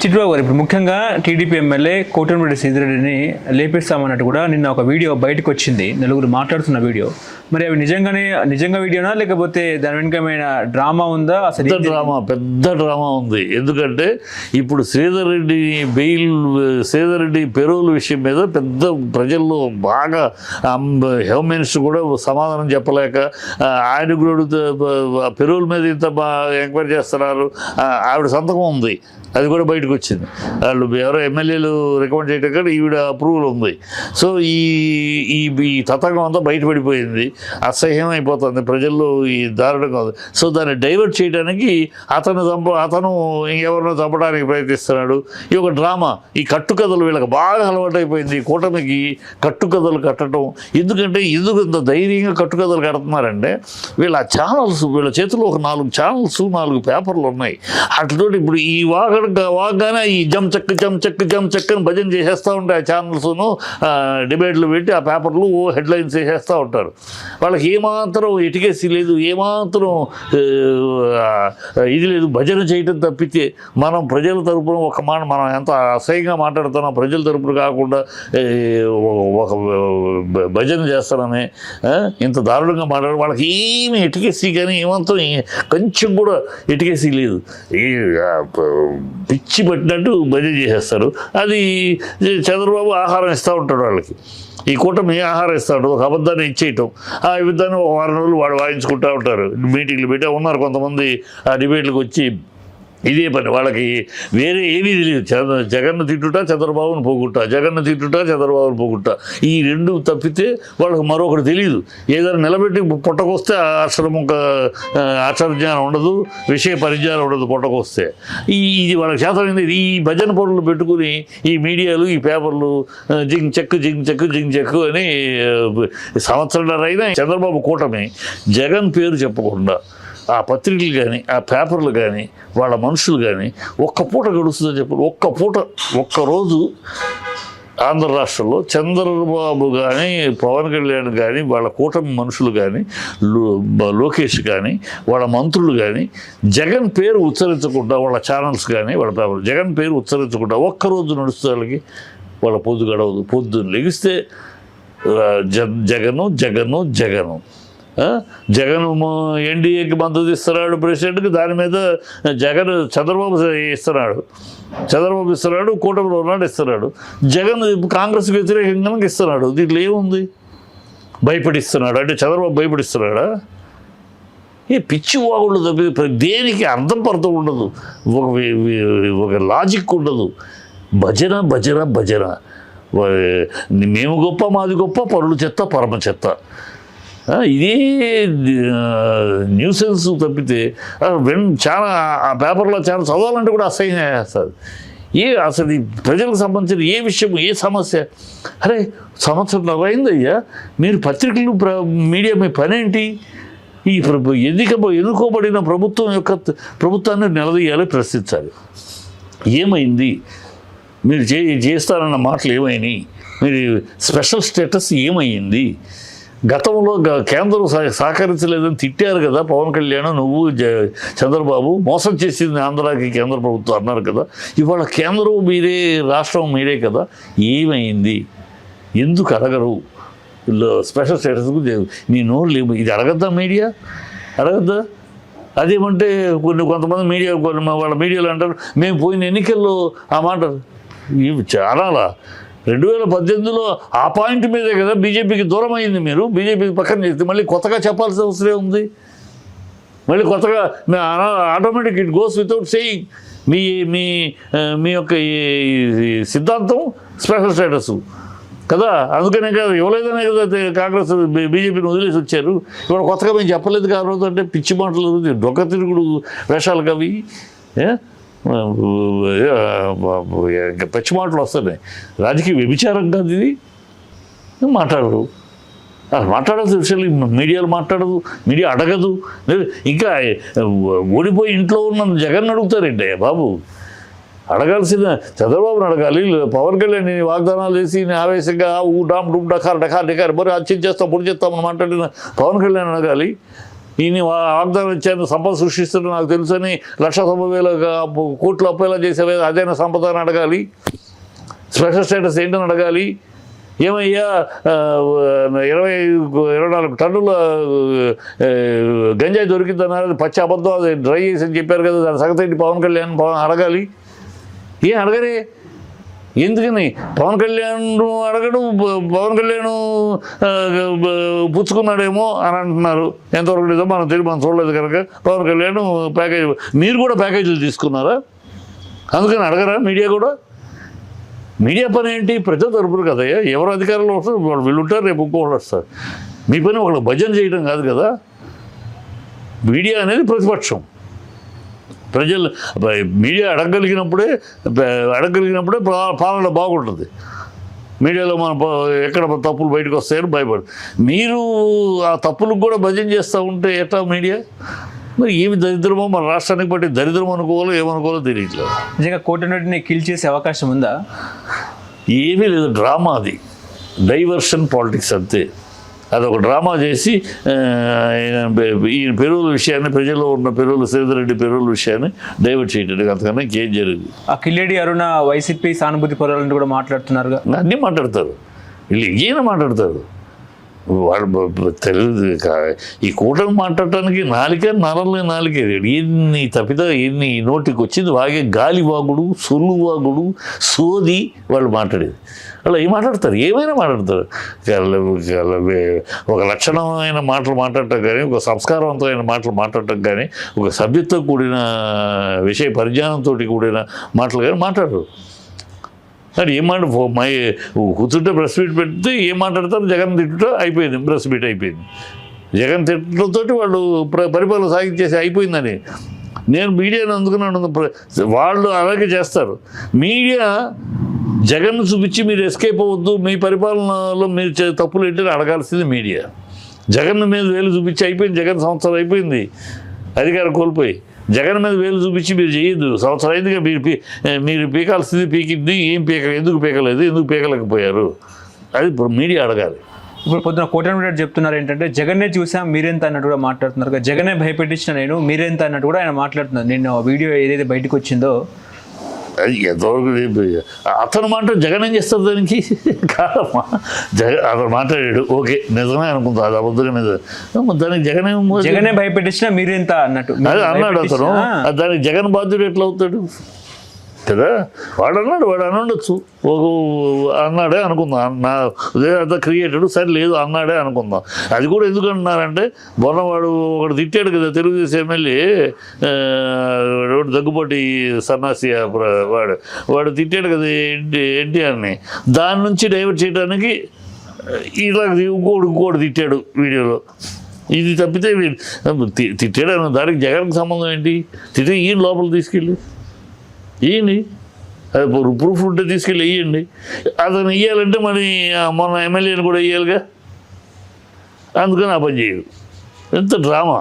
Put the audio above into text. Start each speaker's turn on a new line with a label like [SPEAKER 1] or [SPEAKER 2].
[SPEAKER 1] చిట్టిబాబు గారు, ఇప్పుడు ముఖ్యంగా టీడీపీ ఎమ్మెల్యే కోటమిరెడ్డి శ్రీధర్రెడ్డిని లేపేస్తామన్నట్టు కూడా నిన్న ఒక వీడియో బయటకు వచ్చింది, నలుగురు మాట్లాడుతున్న వీడియో. మరి అవి నిజంగా వీడియోనా లేకపోతే దాని వెనుకమైన డ్రామా ఉందా? అసలు
[SPEAKER 2] పెద్ద డ్రామా ఉంది. ఎందుకంటే ఇప్పుడు శ్రీధర్ రెడ్డి పెరోల్ విషయం మీద పెద్ద ప్రజల్లో బాగా హోమ్ మినిస్టర్ కూడా సమాధానం చెప్పలేక ఆయన కూడా పెరోల్ మీద ఇంత ఎంక్వైరీ చేస్తున్నారు, ఆవిడ సంతకం ఉంది, అది కూడా బయటకు వచ్చింది. వాళ్ళు ఎవరో ఎమ్మెల్యేలు రికమెండ్ చేయడం కానీ ఈవిడ అప్రూవల్ ఉంది. సో ఈ తతంగం అంతా బయటపడిపోయింది, అసహ్యం అయిపోతుంది ప్రజల్లో, ఈ దారుణంగా ఉంది. సో దాన్ని డైవర్ట్ చేయడానికి అతను ఇంకెవరినో చంపడానికి ప్రయత్నిస్తున్నాడు. ఈ ఒక డ్రామా, ఈ కట్టుకథలు వీళ్ళకి బాగా అలవాటైపోయింది. కూటమికి కట్టుకథలు కట్టడం ఎందుకు ఇంత ధైర్యంగా కట్టుకథలు కడుతున్నారంటే వీళ్ళ ఛానల్స్, వీళ్ళ చేతిలో ఒక 4 ఛానల్స్ 4 పేపర్లు ఉన్నాయి. అట్లతోటి ఇప్పుడు ఈ వాగానే ఈ జమ్ చెక్ అని భజన చేసేస్తూ ఉంటాయి ఆ ఛానల్స్ను, డిబేట్లు పెట్టి ఆ పేపర్లు హెడ్లైన్స్ వేసేస్తూ ఉంటారు. వాళ్ళకి ఏమాత్రం ఎటికేసి లేదు, ఏమాత్రం ఇది లేదు. భజన చేయటం తప్పితే మనం ప్రజల తరపున ఒక మాట, మనం ఎంత అసహ్యంగా మాట్లాడుతున్నాం ప్రజల తరపున కాకుండా ఒక భజన చేస్తానని ఇంత దారుణంగా మాట్లాడు. వాళ్ళకి ఏమి ఎటికేసి కానీ ఏమాత్రం కొంచెం కూడా ఎటికేసి లేదు. పిచ్చి పట్టినట్టు భజన చేసేస్తారు. అది చంద్రబాబు ఆహారం ఇస్తూ ఉంటాడు వాళ్ళకి. ఈ కూటమి ఆహారం ఇస్తాడు, ఒక అబద్ధాన్ని ఇచ్చేయటం, ఆ అబద్ధాన్ని ఒక 6 రోజులు వాడు వాయించుకుంటూ ఉంటారు. మీటింగ్లు పెట్టి ఉన్నారు కొంతమంది ఆ డిబేట్లకు వచ్చి, ఇదే పని వాళ్ళకి, వేరే ఏమీ తెలియదు. జగన్ను తిట్టుట చంద్రబాబును పోగొట్టా, జగన్ను తిట్టుట చంద్రబాబును పోగొట్టా, ఈ 2 తప్పితే వాళ్ళకి మరొకటి తెలియదు. ఏదైనా నిలబెట్టి పొట్టకొస్తే అక్షరజ్ఞానం ఉండదు, విషయ పరిజ్ఞానం ఉండదు పొట్టకొస్తే. ఇది వాళ్ళకి శాతం. ఈ భజన పనులు పెట్టుకుని ఈ మీడియాలు, ఈ పేపర్లు జింగ్ చెక్కు అని సంవత్సరాలు అయినా చంద్రబాబు కూటమి జగన్ పేరు చెప్పకుండా ఆ పత్రికలు కానీ ఆ పేపర్లు కానీ వాళ్ళ మనుషులు కానీ ఒక్క పూట గడుస్తుందని చెప్పారు. ఒక్కరోజు ఆంధ్ర రాష్ట్రంలో చంద్రబాబు కానీ పవన్ కళ్యాణ్ కానీ వాళ్ళ కూటమి మనుషులు కానీ లోకేష్ కానీ వాళ్ళ మంత్రులు కానీ జగన్ పేరు ఉచ్చరించకుండా, వాళ్ళ ఛానల్స్ కానీ వాళ్ళ పేపర్ జగన్ పేరు ఉచ్చరించకుండా ఒక్కరోజు నడుస్తే వాళ్ళకి వాళ్ళ పొద్దు గడవదు. పొద్దున్న లెగిస్తే జగను జగన్ ఎన్డీఏకి మద్దతు ఇస్తున్నాడు ప్రెసిడెంట్కి, దాని మీద చంద్రబాబు ఇస్తున్నాడు, కూటమిలో ఉన్నాడు ఇస్తున్నాడు. జగన్ కాంగ్రెస్కి వ్యతిరేకంగా ఇస్తున్నాడు. దీంట్లో ఏముంది? భయపడిస్తున్నాడు అంటే చంద్రబాబు భయపడిస్తున్నాడా? పిచ్చి వాగుళ్ళు తప్పి దేనికి అర్థం ఉండదు, ఒక లాజిక్ ఉండదు. భజన మేము గొప్ప, మాది గొప్ప, పరులు చెత్త, పరమ చెత్త. ఇదే న్యూసెన్స్ తప్పితే చాలా ఆ పేపర్లో చాలా చదవాలంటే కూడా అసహ్యం వేస్తుంది. అసలు ఈ ప్రజలకు సంబంధించిన ఏ విషయం, ఏ సమస్య, అరే సంవత్సరం అయిందయ్యా మీరు పత్రికలు మీడియా మీ పనేంటి? ఈ ఎన్నుకోబడిన ప్రభుత్వాన్ని నిలదీయాలి, ప్రశ్నించాలి. ఏమైంది? మీరు చేస్తారన్న మాటలు ఏమైనాయి? మీరు స్పెషల్ స్టేటస్ ఏమైంది? గతంలో కేంద్రం సహకరించలేదని తిట్టారు కదా పవన్ కళ్యాణ్, నువ్వు చంద్రబాబు మోసం చేసింది ఆంధ్రాకి కేంద్ర ప్రభుత్వం అన్నారు కదా. ఇవాళ కేంద్రం మీరే, రాష్ట్రం మీరే కదా. ఏమైంది? ఎందుకు అడగరు? స్పెషల్ స్టేటస్కు నీ నోరు లేవు. ఇది అడగద్దా? మీడియా అడగద్దా? అదేమంటే కొంతమంది మీడియా, వాళ్ళ మీడియాలో అంటారు మేము పోయిన ఎన్నికల్లో ఆ మాట అనాలా? 2018లో ఆ పాయింట్ మీదే కదా బీజేపీకి దూరం అయింది. మీరు బీజేపీకి పక్కన చేస్తే మళ్ళీ కొత్తగా చెప్పాల్సిన అవసరం ఉంది. మళ్ళీ కొత్తగా automatic it goes without saying. మీ యొక్క సిద్ధాంతం స్పెషల్ స్టేటస్ కదా, అందుకనే కదా ఇవ్వలేదనే కదా కాంగ్రెస్ బీజేపీని వదిలేసి వచ్చారు. ఇప్పుడు కొత్తగా మేము చెప్పలేదు కాదు అంటే పిచ్చి మాటలు, డొక్క తిరుగుడు వేషాలు కవి, ఇంకా పచ్చి మాటలు వస్తున్నాయి. రాజకీయ వ్యభిచారం కాదు ఇది. మాట్లాడరు, మాట్లాడాల్సిన విషయాలు మీడియాలో మాట్లాడదు, మీడియా అడగదు. ఇంకా ఓడిపోయి ఇంట్లో ఉన్న జగన్ అడుగుతారండి బాబు. అడగాల్సిన చంద్రబాబుని అడగాలి, పవన్ కళ్యాణ్ వాగ్దానాలు చేసి ఆవేశంగా డామ్ డూమ్ డకార్ మరి అచ్చం చేస్తాం పొడి చేస్తామని మాట్లాడిన పవన్ కళ్యాణ్ అడగాలి. ఈయన వాగ్దానం ఇచ్చాను సంపద సృష్టిస్తున్నా నాకు తెలుసని 1,90,000 కోట్లు అప్పేలా చేసేవే అదైనా సంపద అని అడగాలి. స్పెషల్ స్టేటస్ ఏంటని అడగాలి. ఏమయ్యా 24 టన్నుల గంజాయి దొరికిందన్నారు, అది పచ్చి అబద్ధం, అది డ్రై చేసి అని చెప్పారు కదా, దాని సంగతి ఏంటి పవన్ కళ్యాణ్ అడగాలి. ఏం అడగరే? ఎందుకని పవన్ కళ్యాణ్ అడగడం, పవన్ కళ్యాణ్ పుచ్చుకున్నాడేమో అని అంటున్నారు. ఎంతవరకు లేదో మనం చూడలేదు కనుక పవన్ కళ్యాణ్ ప్యాకేజ్, మీరు కూడా ప్యాకేజీలు తీసుకున్నారా? అందుకని అడగరా మీడియా కూడా? మీడియా పని ఏంటి? ప్రజల తరపున కదయ్యా. ఎవరు అధికారంలో వస్తారు వాళ్ళు వీళ్ళు ఉంటారు, రేపు ఇంకోళ్ళు వస్తారు. మీ పని వాళ్ళకి భజన చేయడం కాదు కదా. మీడియా అనేది ప్రతిపక్షం. ప్రజలు మీడియా అడగగలిగినప్పుడే పాలన బాగుంటుంది. మీడియాలో మనం ఎక్కడ తప్పులు బయటకు వస్తాయని భయపడు. మీరు ఆ తప్పులకు కూడా భజన చేస్తూ ఉంటే ఎట్లా మీడియా? మరి ఏమి దరిద్రమో మన రాష్ట్రానికి బట్టి దరిద్రం అనుకోవాలో ఏమనుకోవాలో తెలియట్లేదు.
[SPEAKER 1] నిజంగా కోటరెడ్డిని కిల్ చేసే అవకాశం ఉందా?
[SPEAKER 2] ఏమీ లేదు, డ్రామా అది, డైవర్షన్ పాలిటిక్స్ అంతే. అదొక డ్రామా చేసి ఈ పెరువుల విషయాన్ని, ప్రజల్లో ఉన్న పెరువులు, శ్రీధర్రెడ్డి పెరువుల విషయాన్ని డైవర్ట్ చేయడానికి, అంతకన్నా ఇంకేం జరిగింది.
[SPEAKER 1] ఆ కిల్లెడి అరుణ వైసీపీ సానుభూతి పొరాలని కూడా మాట్లాడుతున్నారుగా.
[SPEAKER 2] అన్నీ మాట్లాడతారు, వీళ్ళు ఏమైనా మాట్లాడతారు. వాళ్ళు తెలుగు ఈ కూటమి మాట్లాడటానికి నరలే నాలుగే ఎన్ని తప్పిదా, ఎన్ని నోటికి వచ్చింది వాగే గాలి వాగుడు, సొల్లు వాగుడు, సోది వాళ్ళు మాట్లాడేది. వాళ్ళు ఏం మాట్లాడతారు? ఏమైనా మాట్లాడతారు. ఒక లక్షణమైన మాటలు మాట్లాడటం కానీ, ఒక సంస్కారవంతమైన మాటలు మాట్లాడటం కానీ, ఒక సభ్యతతో కూడిన విషయ పరిజ్ఞానంతో కూడిన మాటలు కానీ మాట్లాడరు. అది ఏం కూర్చుంటే ప్రెస్ మీట్ పెడితే ఏం మాట్లాడతారు? జగన్ తిట్టుతో అయిపోయింది, ప్రెస్ మీట్ అయిపోయింది. జగన్ తిట్టడంతో వాళ్ళు పరిపాలన సాగించేసి అయిపోయిందని నేను మీడియాను అందుకున్నాను. వాళ్ళు అలాగే చేస్తారు. మీడియా జగన్ను చూపించి మీరు ఎస్కేప్ అవ్వద్దు, మీ పరిపాలనలో మీరు తప్పులు ఏంటని అడగాల్సింది మీడియా. జగన్ మీద వేలు చూపించి అయిపోయింది, జగన్ సంవత్సరం అయిపోయింది అధికారం కోల్పోయి. జగన్ మీద వేలు చూపించి మీరు చేయొద్దు, సంవత్సరం అయిందిగా మీరు పీకాల్సింది పీకింది, ఏం ఎందుకు పీకలేదు, ఎందుకు పీకలేకపోయారు, అది ఇప్పుడు మీడియా అడగాలి.
[SPEAKER 1] ఇప్పుడు పొద్దున కోటరెడ్డి చెప్తున్నారు ఏంటంటే జగన్నే చూసాం మీరెంత అన్నట్టు కూడా మాట్లాడుతున్నారు. జగనే భయపెట్టించిన నేను మీరెంత అన్నట్టు కూడా ఆయన మాట్లాడుతున్నారు. నిన్న వీడియో ఏదైతే బయటకు వచ్చిందో
[SPEAKER 2] అది ఎంతవరకు అతను మాట జగన్ ఏం చేస్తారు దానికి? కాదమ్మా, అతను మాట్లాడాడు, ఓకే నిజమే అనుకుంటా, అది అబద్ధంగా నిజం. దానికి జగనే
[SPEAKER 1] భయపెట్టించిన మీరెంత అన్నట్టు
[SPEAKER 2] అది అన్నాడు అతను. దానికి జగన్ బాధ్యుడు ఎట్లా అవుతాడు కదా? వాడు అనొచ్చు, అన్నాడే అనుకుందాం. అంత క్రియేటెడ్ సరే లేదు అన్నాడే అనుకుందాం. అది కూడా ఎందుకు అంటున్నారంటే మొన్న వాడు ఒకటి తిట్టాడు కదా, తెలుగుదేశం ఎమ్మెల్యే దగ్గుబాటి సన్నాసి, వాడు తిట్టాడు కదా ఎన్టీఆర్ని. దాని నుంచి డైవర్ట్ చేయడానికి ఇలా ఇంకోటి తిట్టాడు వీడియోలో. ఇది తప్పితే తిట్టాడు, దానికి జగన్కి సంబంధం ఏంటి? తిట్టే ఈయన లోపల తీసుకెళ్ళి ఇయ్యండి, అది ప్రూఫ్ ఉంటే తీసుకెళ్ళి ఇయ్యండి. అతను ఇయ్యాలంటే మరి మొన్న ఎమ్మెల్యేని కూడా ఇయ్యాలిగా, అందుకని ఆ పని చేయరు. ఎంత డ్రామా.